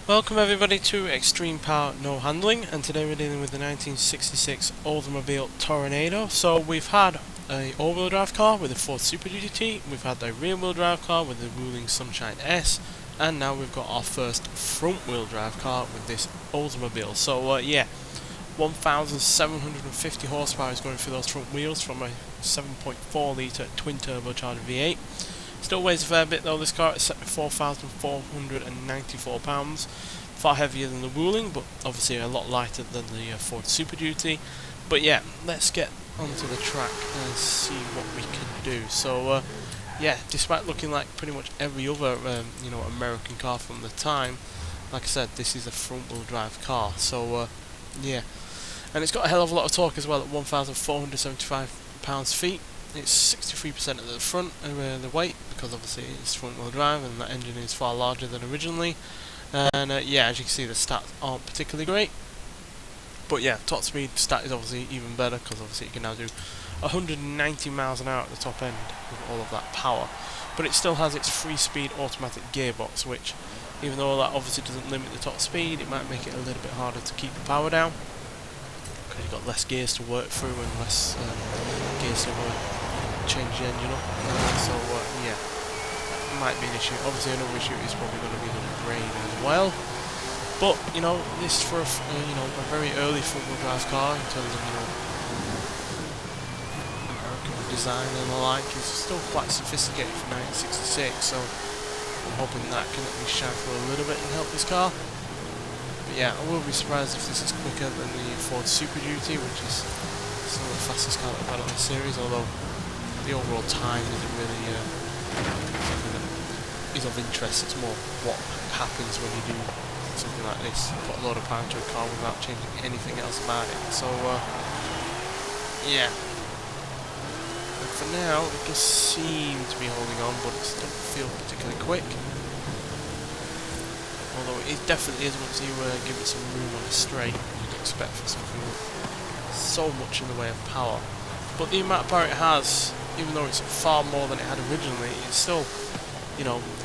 Welcome everybody to Extreme Power No Handling, and today we're dealing with the 1966 Oldsmobile Toronado. So we've had a all-wheel drive car with a Ford Super Duty, we've had a rear-wheel drive car with the ruling Sunshine S, and now we've got our first front-wheel drive car with this Oldsmobile. So yeah, 1,750 horsepower is going through those front wheels from a 7.4 litre twin turbocharged V8. Still weighs a fair bit though. This car is set to 4,494 pounds, far heavier than the ruling, but obviously a lot lighter than the Ford Super Duty. But yeah, let's get onto the track and see what we can do. So yeah, despite looking like pretty much every other American car from the time, like I said, this is a front-wheel drive car. So yeah, and it's got a hell of a lot of torque as well at 1,475 pounds-feet. It's 63% at the front the weight, because obviously it's front-wheel drive and that engine is far larger than originally. And yeah, as you can see, the stats aren't particularly great. But yeah, top speed stat is obviously even better, because obviously it can now do 190 miles an hour at the top end with all of that power. But it still has its 3-speed automatic gearbox, which, even though that obviously doesn't limit the top speed, it might make it a little bit harder to keep the power down, because you've got less gears to work through and less gears to change the engine up. So yeah, that might be an issue. Obviously another issue is probably going to be the brain as well. But you know, this for a very early front-wheel drive car in terms of American design and the like, is still quite sophisticated for 1966. So I'm hoping that can at least shine through a little bit and help this car. But yeah, I will be surprised if this is quicker than the Ford Super Duty, which is still the fastest car that I've had on the series, although the overall time isn't really something that is of interest. It's more what happens when you do something like this, put a lot of power into a car without changing anything else about it. So yeah, and for now it does seem to be holding on, but it doesn't feel particularly quick. Although it definitely is once you give it some room on the straight, you'd expect for something with so much in the way of power. But the amount of power it has, even though it's far more than it had originally, it still,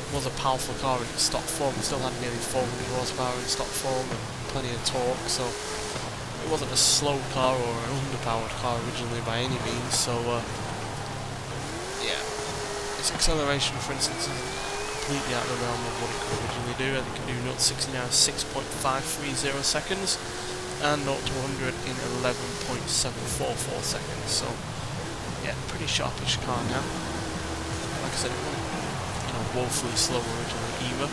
was a powerful car in its stock form. It still had nearly 400 horsepower in stock form and plenty of torque, so it wasn't a slow car or an underpowered car originally by any means. So yeah, its acceleration, for instance, is completely out of the realm of what it could originally do. It can do 0 to 60 now in 6.530 seconds, and 0 to 100 in 11.744 seconds. So yeah, pretty sharpish car now. Like I said, it wasn't woefully slow originally either.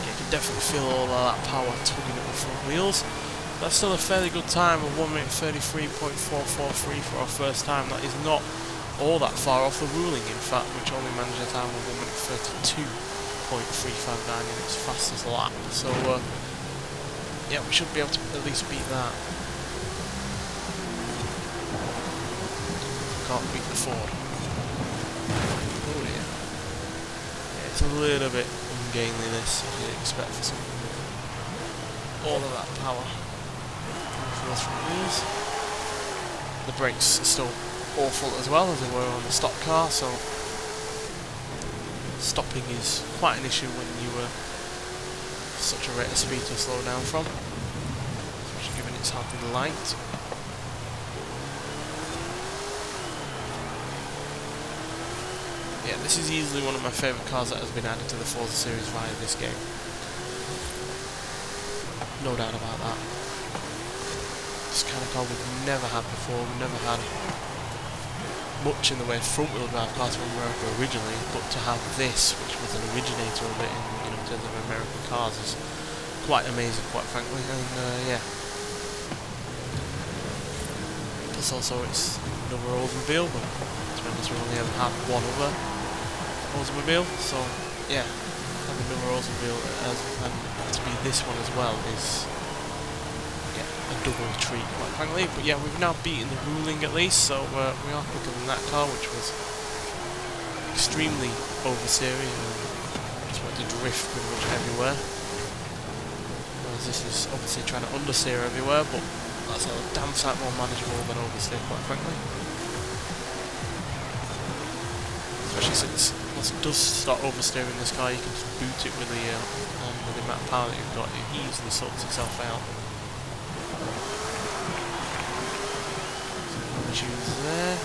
Yeah, you can definitely feel all of that power tugging at the front wheels. That's still a fairly good time of 1 minute 33.443 for our first time. That is not all that far off the ruling, in fact, which only managed a time of 1 minute 32.359 in its fastest lap. So yeah, we should be able to at least beat that. Can't beat the Ford. Oh dear. Yeah, it's a little bit ungainly, this, as you'd expect for something with all of that power for those front wheels. The brakes are still awful as well, as they were on the stock car, so stopping is quite an issue when you were such a rate of speed to slow down from, especially given it's hardly light. Yeah, this is easily one of my favourite cars that has been added to the Forza series via this game. No doubt about that. This kind of car we've never had before. We've never had much in the way of front-wheel drive cars from America originally, but to have this, which was an originator of it in terms of American cars, is quite amazing, quite frankly. And yeah. Plus also it's another Oldsmobile, but to be honest, we only ever had one other Oldsmobile, so yeah, having another Oldsmobile and to be this one as well is a double treat, quite frankly. But yeah, we've now beaten the ruling at least, so we are quicker than that car, which was extremely oversteering and just wanted to drift pretty much everywhere. Whereas this is obviously trying to understeer everywhere, but that's a damn sight more manageable than oversteer, quite frankly. Especially since once once it does start oversteering this car, you can just boot it with the amount of power that you've got. It easily sorts itself out. So choose there.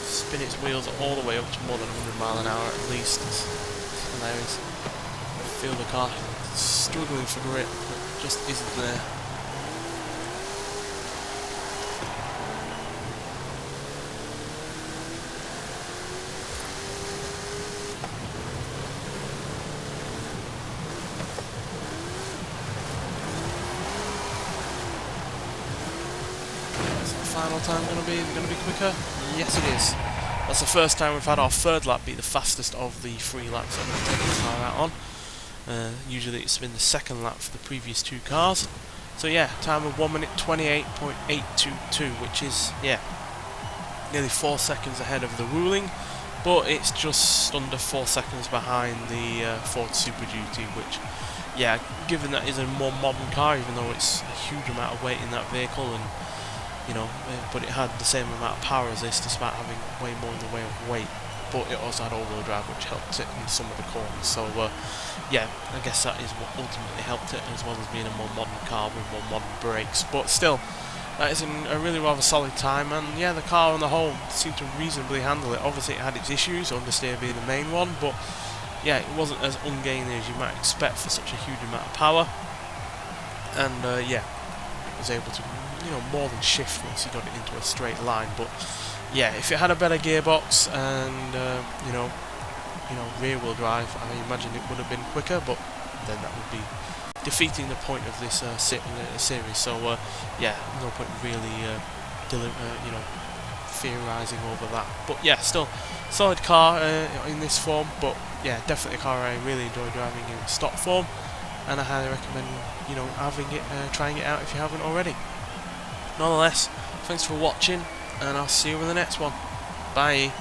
Spin its wheels all the way up to more than 100 miles an hour at least. It's hilarious. I feel the car struggling for grip, but just isn't there. What's the final time going to be? Is it going to be quicker? Yes, it is. That's the first time we've had our third lap be the fastest of the 3 laps that we've taken the car out on. Usually it's been the second lap for the previous 2 cars. So yeah, time of 1 minute 28.822, which is, yeah, nearly 4 seconds ahead of the ruling, but it's just under 4 seconds behind the Ford Super Duty, which, yeah, given that is a more modern car, even though it's a huge amount of weight in that vehicle, and you know, but it had the same amount of power as this, despite having way more in the way of weight. But it also had all-wheel drive, which helped it in some of the corners. So, yeah, I guess that is what ultimately helped it, as well as being a more modern car with more modern brakes. But still, that is a really rather solid time. And yeah, the car on the whole seemed to reasonably handle it. Obviously, it had its issues, understeer being the main one, but yeah, it wasn't as ungainly as you might expect for such a huge amount of power. And yeah, it was able to, you know, more than shift once you got it into a straight line. But yeah, if it had a better gearbox and you know, rear wheel drive, I imagine it would have been quicker, but then that would be defeating the point of this series. So yeah, no point really you know, theorising over that. But yeah, still solid car in this form. But yeah, definitely a car I really enjoy driving in stock form, and I highly recommend, you know, having it, trying it out if you haven't already. Nonetheless, thanks for watching, and I'll see you in the next one. Bye.